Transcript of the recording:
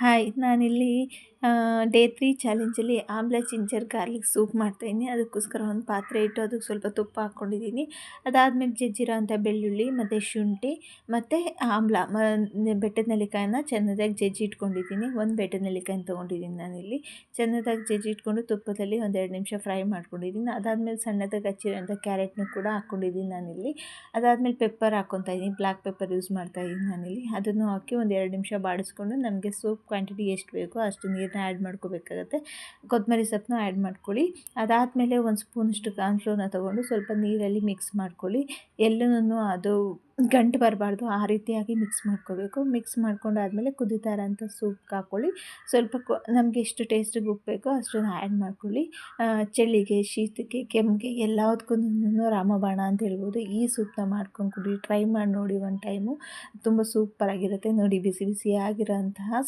Hi, ನಾನಿಲ್ಲಿ day 3 ಚಾಲೆಂಜಲ್ಲಿ ಆಮ್ಲ ginger garlic soup ಮಾಡ್ತಾಯಿದ್ದೀನಿ. ಅದಕ್ಕೋಸ್ಕರ ಒಂದು ಪಾತ್ರೆ ಇಟ್ಟು ಅದಕ್ಕೆ ಸ್ವಲ್ಪ ತುಪ್ಪ ಹಾಕ್ಕೊಂಡಿದ್ದೀನಿ. ಅದಾದಮೇಲೆ ಜಜ್ಜಿರೋ ಅಂಥ ಬೆಳ್ಳುಳ್ಳಿ ಮತ್ತು ಶುಂಠಿ ಮತ್ತು ಆಮ್ಲ ಬೆಟ್ಟದ ನೆಲ್ಲಿಕಾಯನ್ನ ಚೆನ್ನಾಗಿ ಜಜ್ಜಿಟ್ಕೊಂಡಿದ್ದೀನಿ. ಒಂದು ಬೆಟ್ಟದ ನೆಲ್ಲಿಕಾಯಿನ ತೊಗೊಂಡಿದ್ದೀನಿ ನಾನಿಲ್ಲಿ. ಚೆನ್ನಾಗಿ ಜಜ್ಜಿಟ್ಕೊಂಡು ತುಪ್ಪದಲ್ಲಿ ಒಂದೆರಡು ನಿಮಿಷ ಫ್ರೈ ಮಾಡ್ಕೊಂಡಿದ್ದೀನಿ. ಅದಾದಮೇಲೆ ಸಣ್ಣದಾಗಿ ಹಚ್ಚಿರೋಂಥ ಕ್ಯಾರೆಟ್ನು ಕೂಡ ಹಾಕ್ಕೊಂಡಿದ್ದೀನಿ ನಾನಿಲ್ಲಿ. ಅದಾದಮೇಲೆ ಪೆಪ್ಪರ್ ಹಾಕ್ಕೊತಾ ಇದ್ದೀನಿ, ಬ್ಲ್ಯಾಕ್ ಪೆಪ್ಪರ್ ಯೂಸ್ ಮಾಡ್ತಾಯಿದ್ದೀನಿ ನಾನಿಲ್ಲಿ. ಅದನ್ನು ಹಾಕಿ ಒಂದೆರಡು ನಿಮಿಷ ಬಾಡಿಸ್ಕೊಂಡು ನಮಗೆ ಸೂಪ್ ಕ್ವಾಂಟಿಟಿ ಎಷ್ಟು ಬೇಕೋ ಅಷ್ಟು ನೀರನ್ನ ಆ್ಯಡ್ ಮಾಡ್ಕೋಬೇಕಾಗತ್ತೆ. ಕೊತ್ತಂಬರಿ ಸೊಪ್ಪನ್ನ ಆ್ಯಡ್ ಮಾಡ್ಕೊಳ್ಳಿ. ಅದಾದಮೇಲೆ ಒಂದು ಸ್ಪೂನಷ್ಟು ಕಾರ್ನ್ಫ್ಲೋರ್ನ ತೊಗೊಂಡು ಸ್ವಲ್ಪ ನೀರಲ್ಲಿ ಮಿಕ್ಸ್ ಮಾಡ್ಕೊಳ್ಳಿ. ಎಲ್ಲನೂ ಅದು ಗಂಟು ಬರಬಾರ್ದು, ಆ ರೀತಿಯಾಗಿ ಮಿಕ್ಸ್ ಮಾಡ್ಕೋಬೇಕು. ಮಿಕ್ಸ್ ಮಾಡ್ಕೊಂಡಾದಮೇಲೆ ಕುದೀತಾ ಇರೋಂಥ ಸೂಪ್ಗೆ ಹಾಕ್ಕೊಳ್ಳಿ. ಸ್ವಲ್ಪ ನಮಗೆ ಎಷ್ಟು ಟೇಸ್ಟಿಗೆ ಉಪ್ಪು ಬೇಕೋ ಅಷ್ಟನ್ನು ಆ್ಯಡ್ ಮಾಡ್ಕೊಳ್ಳಿ. ಚಳಿಗೆ, ಶೀತಕ್ಕೆ, ಕೆಮ್ಮಿಗೆ ಎಲ್ಲದಕ್ಕೂನು ರಾಮಬಾಣ ಅಂತ ಹೇಳ್ಬೋದು. ಈ ಸೂಪ್ನ ಮಾಡ್ಕೊಂಡು ಕುಡಿ, ಟ್ರೈ ಮಾಡಿ ನೋಡಿ ಒಂದು ಟೈಮು. ತುಂಬ ಸೂಪರಾಗಿರುತ್ತೆ ನೋಡಿ. ಬಿಸಿ ಬಿಸಿಯಾಗಿರೋಂತಹ